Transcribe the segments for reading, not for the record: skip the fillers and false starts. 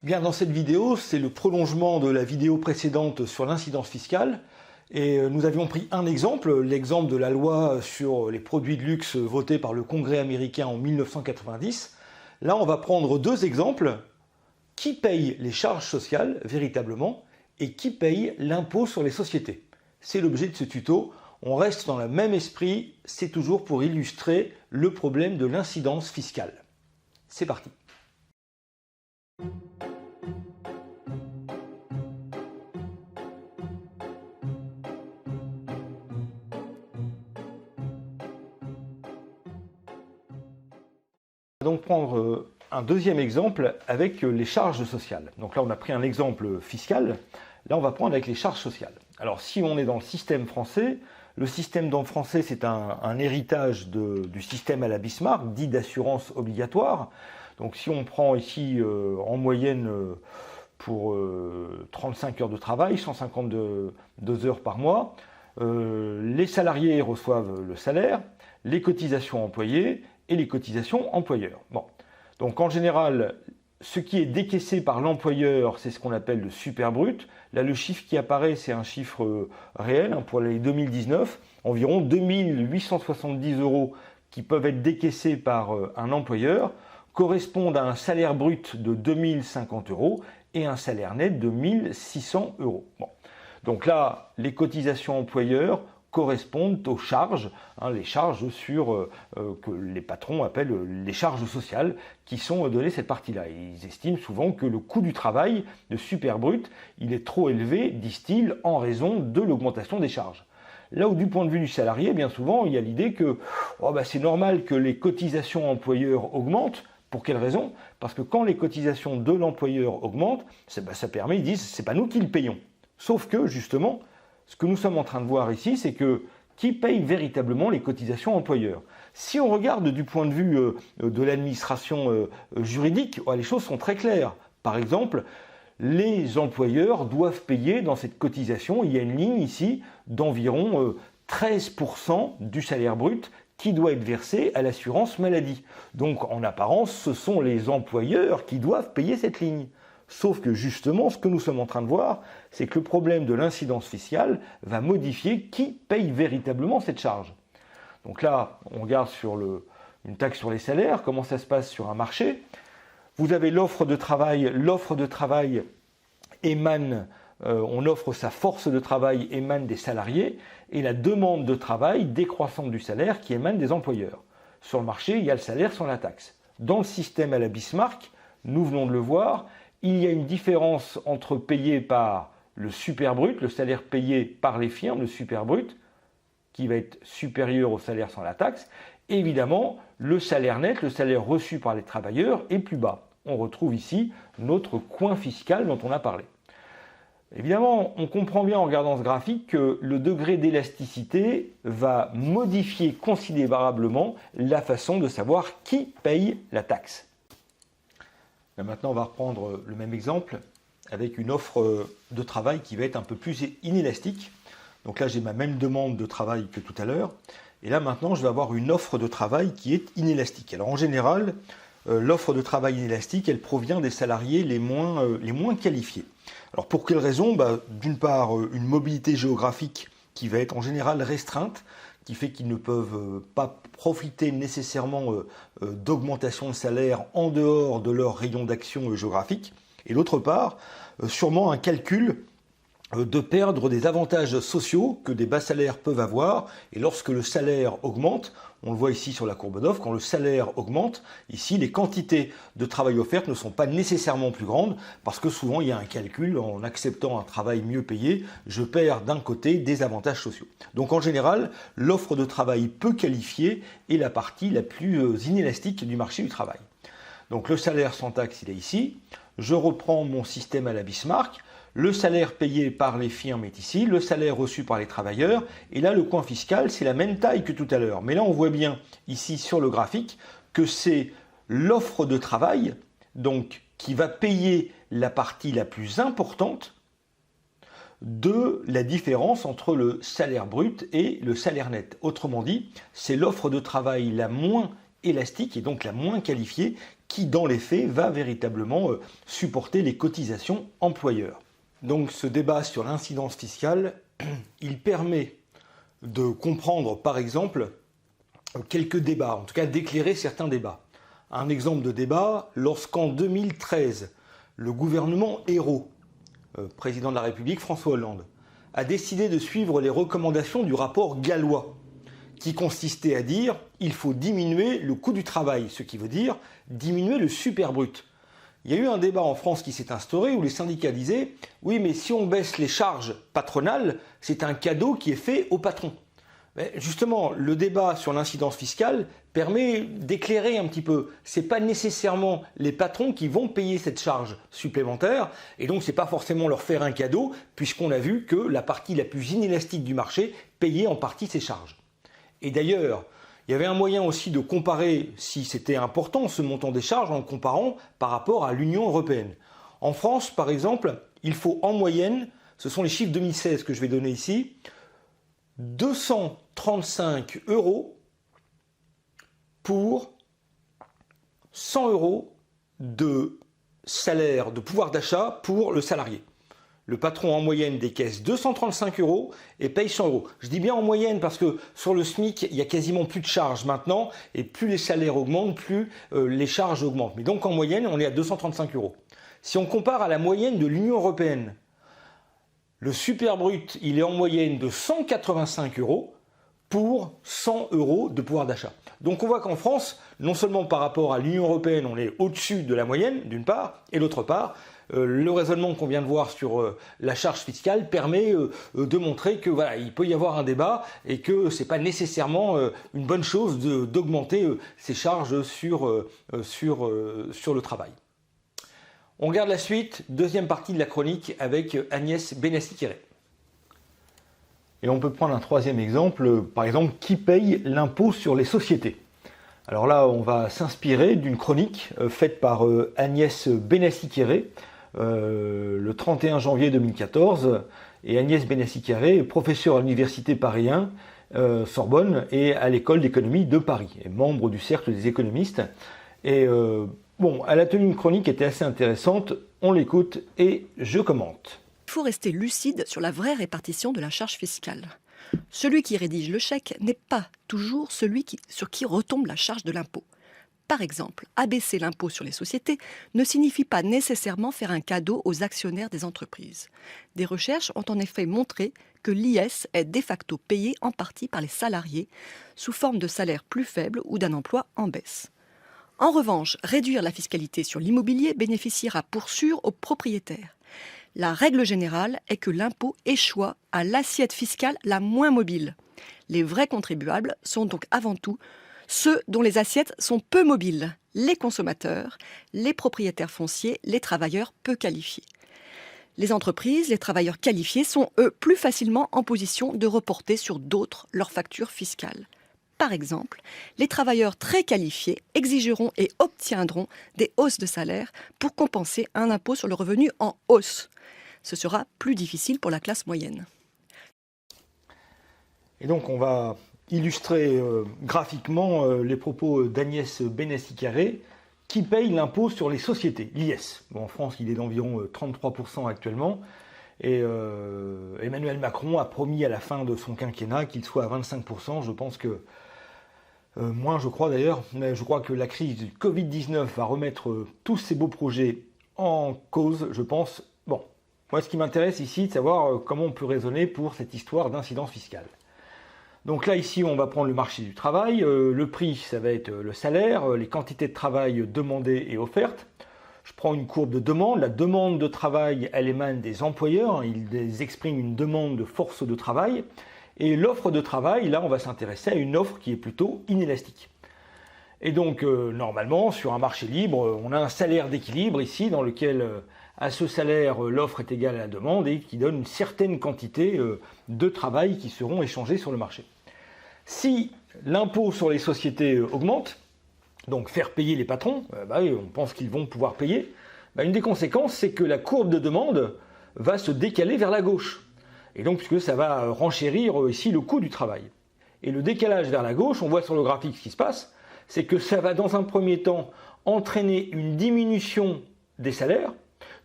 Bien, dans cette vidéo, c'est le prolongement de la vidéo précédente sur l'incidence fiscale. Et nous avions pris un exemple, l'exemple de la loi sur les produits de luxe votée par le Congrès américain en 1990. Là, on va prendre deux exemples. Qui paye les charges sociales véritablement et qui paye l'impôt sur les sociétés? C'est l'objet de ce tuto. On reste dans le même esprit, c'est toujours pour illustrer le problème de l'incidence fiscale. C'est parti. On va donc prendre un deuxième exemple avec les charges sociales. Donc là, on a pris un exemple fiscal. Là, on va prendre avec les charges sociales. Alors, si on est dans le système français, le système dans le français, c'est un héritage du système à la Bismarck, dit d'assurance obligatoire. Donc, si on prend ici en moyenne pour 35 heures de travail, 152 heures par mois, les salariés reçoivent le salaire, les cotisations employées et les cotisations employeurs. Bon. Donc en général, ce qui est décaissé par l'employeur, c'est ce qu'on appelle le super brut. Là, le chiffre qui apparaît, c'est un chiffre réel pour l'année 2019, environ 2870 € qui peuvent être décaissés par un employeur, correspondent à un salaire brut de 2050 € et un salaire net de 1600 €. Bon. Donc là, les cotisations employeurs correspondent aux charges, les charges que les patrons appellent les charges sociales, qui sont données cette partie-là. Ils estiment souvent que le coût du travail, le super brut, il est trop élevé, disent-ils, en raison de l'augmentation des charges. Là où du point de vue du salarié, bien souvent, il y a l'idée que c'est normal que les cotisations employeurs augmentent. Pour quelle raison? Parce que quand les cotisations de l'employeur augmentent, ça permet, ils disent, c'est pas nous qui le payons. Sauf que, justement, ce que nous sommes en train de voir ici, c'est que qui paye véritablement les cotisations employeurs? Si on regarde du point de vue de l'administration juridique, les choses sont très claires. Par exemple, les employeurs doivent payer dans cette cotisation, il y a une ligne ici d'environ 13% du salaire brut qui doit être versé à l'assurance maladie. Donc en apparence, ce sont les employeurs qui doivent payer cette ligne. Sauf que justement, ce que nous sommes en train de voir, c'est que le problème de l'incidence fiscale va modifier qui paye véritablement cette charge. Donc là, on regarde sur une taxe sur les salaires, comment ça se passe sur un marché. Vous avez l'offre de travail. L'offre de travail émane, on offre sa force de travail émane des salariés, et la demande de travail décroissante du salaire qui émane des employeurs. Sur le marché, il y a le salaire sans la taxe. Dans le système à la Bismarck, nous venons de le voir, il y a une différence entre payé par le super brut, le salaire payé par les firmes, le super brut, qui va être supérieur au salaire sans la taxe. Et évidemment, le salaire net, le salaire reçu par les travailleurs, est plus bas. On retrouve ici notre coin fiscal dont on a parlé. Évidemment, on comprend bien en regardant ce graphique que le degré d'élasticité va modifier considérablement la façon de savoir qui paye la taxe. Maintenant, on va reprendre le même exemple avec une offre de travail qui va être un peu plus inélastique. Donc là, j'ai ma même demande de travail que tout à l'heure. Et là, maintenant, je vais avoir une offre de travail qui est inélastique. Alors, en général, l'offre de travail inélastique, elle provient des salariés les moins qualifiés. Alors, pour quelle raison? D'une part, une mobilité géographique qui va être en général restreinte, qui fait qu'ils ne peuvent pas profiter nécessairement d'augmentation de salaire en dehors de leur rayon d'action géographique. Et d'autre part, sûrement un calcul de perdre des avantages sociaux que des bas salaires peuvent avoir. Et lorsque le salaire augmente, on le voit ici sur la courbe d'offre, quand le salaire augmente, ici les quantités de travail offertes ne sont pas nécessairement plus grandes parce que souvent il y a un calcul, en acceptant un travail mieux payé, je perds d'un côté des avantages sociaux. Donc en général, l'offre de travail peu qualifiée est la partie la plus inélastique du marché du travail. Donc le salaire sans taxe, il est ici. Je reprends mon système à la Bismarck. Le salaire payé par les firmes est ici, le salaire reçu par les travailleurs, et là le coin fiscal c'est la même taille que tout à l'heure. Mais là on voit bien ici sur le graphique que c'est l'offre de travail donc, qui va payer la partie la plus importante de la différence entre le salaire brut et le salaire net. Autrement dit, c'est l'offre de travail la moins élastique et donc la moins qualifiée qui dans les faits va véritablement supporter les cotisations employeurs. Donc ce débat sur l'incidence fiscale, il permet de comprendre par exemple quelques débats, en tout cas d'éclairer certains débats. Un exemple de débat, lorsqu'en 2013, le gouvernement Ayrault, président de la République François Hollande, a décidé de suivre les recommandations du rapport Gallois, qui consistait à dire il faut diminuer le coût du travail, ce qui veut dire diminuer le superbrut. Il y a eu un débat en France qui s'est instauré où les syndicats disaient oui, mais si on baisse les charges patronales, c'est un cadeau qui est fait aux patrons. Mais justement, le débat sur l'incidence fiscale permet d'éclairer un petit peu. Ce n'est pas nécessairement les patrons qui vont payer cette charge supplémentaire, et donc ce n'est pas forcément leur faire un cadeau, puisqu'on a vu que la partie la plus inélastique du marché payait en partie ces charges. Et d'ailleurs, il y avait un moyen aussi de comparer, si c'était important, ce montant des charges en le comparant par rapport à l'Union européenne. En France, par exemple, il faut en moyenne, ce sont les chiffres 2016 que je vais donner ici, 235 € pour 100 € de salaire, de pouvoir d'achat pour le salarié. Le patron en moyenne décaisse 235 € et paye 100 €. Je dis bien en moyenne parce que sur le SMIC, il y a quasiment plus de charges maintenant et plus les salaires augmentent, plus les charges augmentent. Mais donc en moyenne, on est à 235 €. Si on compare à la moyenne de l'Union européenne, le superbrut, il est en moyenne de 185 € pour 100 € de pouvoir d'achat. Donc on voit qu'en France, non seulement par rapport à l'Union européenne, on est au-dessus de la moyenne, d'une part, et d'autre part, le raisonnement qu'on vient de voir sur la charge fiscale permet de montrer que voilà, il peut y avoir un débat et que ce n'est pas nécessairement une bonne chose d'augmenter ces charges sur le travail. On regarde la suite, deuxième partie de la chronique avec Agnès Benassi-Quéré. Et on peut prendre un troisième exemple, par exemple, qui paye l'impôt sur les sociétés? Alors là, on va s'inspirer d'une chronique faite par Agnès Benassi-Quéré le 31 janvier 2014. Et Agnès Benassi-Quéré est professeure à l'université Paris 1, Sorbonne, et à l'école d'économie de Paris, et membre du cercle des économistes. Et bon, elle a tenu une chronique qui était assez intéressante, on l'écoute et je commente. Il faut rester lucide sur la vraie répartition de la charge fiscale. Celui qui rédige le chèque n'est pas toujours celui sur qui retombe la charge de l'impôt. Par exemple, abaisser l'impôt sur les sociétés ne signifie pas nécessairement faire un cadeau aux actionnaires des entreprises. Des recherches ont en effet montré que l'IS est de facto payé en partie par les salariés sous forme de salaires plus faibles ou d'un emploi en baisse. En revanche, réduire la fiscalité sur l'immobilier bénéficiera pour sûr aux propriétaires. La règle générale est que l'impôt échoit à l'assiette fiscale la moins mobile. Les vrais contribuables sont donc avant tout ceux dont les assiettes sont peu mobiles, les consommateurs, les propriétaires fonciers, les travailleurs peu qualifiés. Les entreprises, les travailleurs qualifiés sont, eux, plus facilement en position de reporter sur d'autres leurs factures fiscales. Par exemple, les travailleurs très qualifiés exigeront et obtiendront des hausses de salaire pour compenser un impôt sur le revenu en hausse. Ce sera plus difficile pour la classe moyenne. Et donc on va illustrer graphiquement les propos d'Agnès Benassi-Quéré, qui paye l'impôt sur les sociétés, l'IS. Bon, en France, il est d'environ 33% actuellement. Et Emmanuel Macron a promis à la fin de son quinquennat qu'il soit à 25%. Je pense que, moins je crois d'ailleurs, mais je crois que la crise du Covid-19 va remettre tous ces beaux projets en cause, je pense. Bon, moi ce qui m'intéresse ici, c'est de savoir comment on peut raisonner pour cette histoire d'incidence fiscale. Donc là, ici, on va prendre le marché du travail. Le prix, ça va être le salaire, les quantités de travail demandées et offertes. Je prends une courbe de demande. La demande de travail, elle émane des employeurs. Ils expriment une demande de force de travail. Et l'offre de travail, là, on va s'intéresser à une offre qui est plutôt inélastique. Et donc, normalement, sur un marché libre, on a un salaire d'équilibre ici, dans lequel, à ce salaire, l'offre est égale à la demande et qui donne une certaine quantité de travail qui seront échangés sur le marché. Si l'impôt sur les sociétés augmente, donc faire payer les patrons, on pense qu'ils vont pouvoir payer, une des conséquences, c'est que la courbe de demande va se décaler vers la gauche. Et donc, puisque ça va renchérir ici le coût du travail. Et le décalage vers la gauche, on voit sur le graphique ce qui se passe, c'est que ça va dans un premier temps entraîner une diminution des salaires.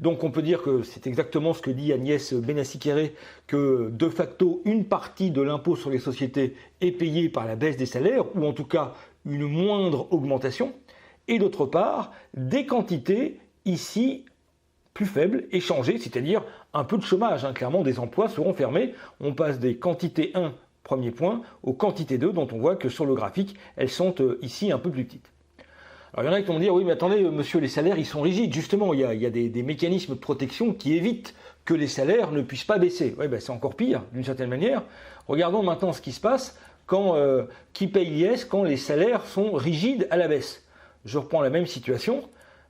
Donc on peut dire que c'est exactement ce que dit Agnès Benassi-Kéré, que de facto une partie de l'impôt sur les sociétés est payée par la baisse des salaires, ou en tout cas une moindre augmentation, et d'autre part des quantités ici plus faibles, échangées, c'est-à-dire un peu de chômage, clairement des emplois seront fermés, on passe des quantités 1, premier point, aux quantités 2, dont on voit que sur le graphique, elles sont ici un peu plus petites. Alors il y en a qui vont me dire, oui mais attendez monsieur, les salaires ils sont rigides, justement il y a des mécanismes de protection qui évitent que les salaires ne puissent pas baisser. Oui, c'est encore pire d'une certaine manière. Regardons maintenant ce qui se passe quand qui paye l'IS quand les salaires sont rigides à la baisse. Je reprends la même situation.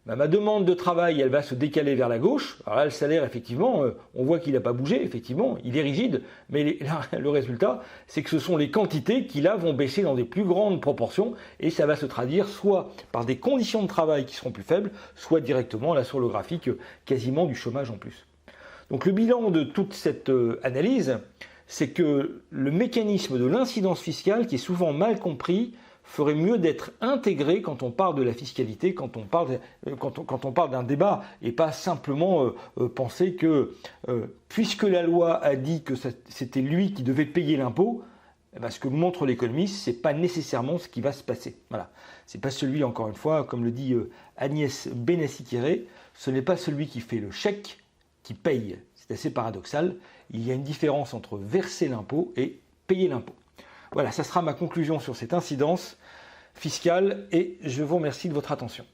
Ma demande de travail, elle va se décaler vers la gauche. Alors là, le salaire, effectivement, on voit qu'il n'a pas bougé, effectivement, il est rigide, mais le résultat, c'est que ce sont les quantités qui, là, vont baisser dans des plus grandes proportions, et ça va se traduire soit par des conditions de travail qui seront plus faibles, soit directement, là, sur le graphique, quasiment du chômage en plus. Donc le bilan de toute cette analyse, c'est que le mécanisme de l'incidence fiscale, qui est souvent mal compris, ferait mieux d'être intégré quand on parle de la fiscalité, quand on parle d'un débat, et pas simplement penser que puisque la loi a dit que c'était lui qui devait payer l'impôt, ce que montre l'économiste, c'est pas nécessairement ce qui va se passer. Voilà, c'est pas celui, encore une fois, comme le dit Agnès Benassi-Kéré, ce n'est pas celui qui fait le chèque qui paye. C'est assez paradoxal. Il y a une différence entre verser l'impôt et payer l'impôt. Voilà, ça sera ma conclusion sur cette incidence fiscale et je vous remercie de votre attention.